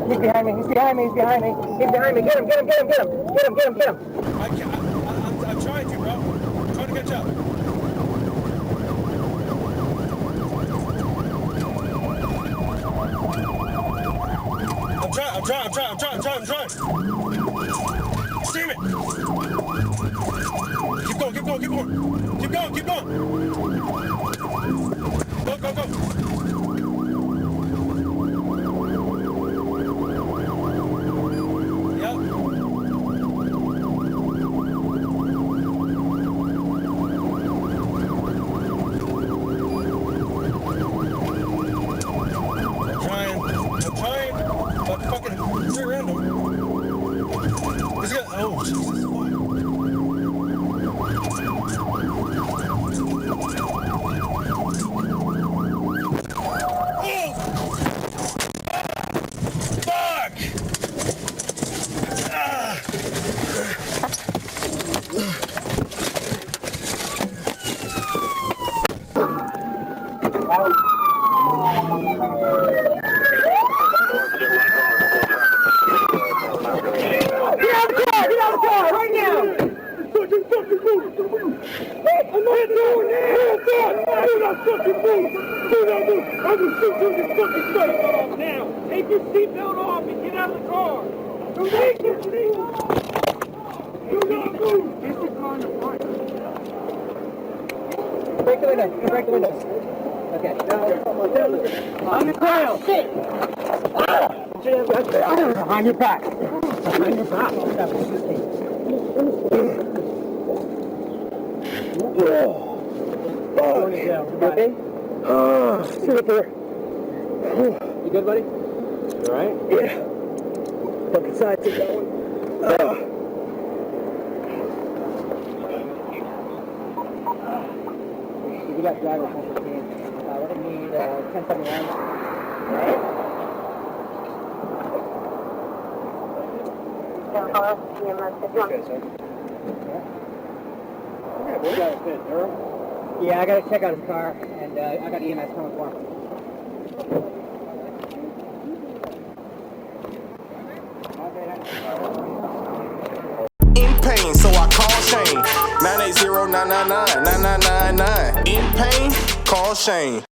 He's behind me, he's behind me, he's behind me. He's behind me. Get him, get him, get him, get him. Get him, get him, get him. I'm trying to, bro. I'm trying to catch up. I'm trying. Steam it. Keep going. Go. Now, take your seatbelt off and get out of the car. Do not move. Get the car in the front. Break the windows. Okay. On the ground. Sit. Behind your back. Okay? Sit up there. You good, buddy? You alright? Yeah. Fucking side, take that one. We got driver's license. We're going to need 1071. Alright? Okay, sir. Yeah, I gotta check out his car, and I got EMS coming for him. In pain, so I call Shane. 980-999-9999. In pain, call Shane.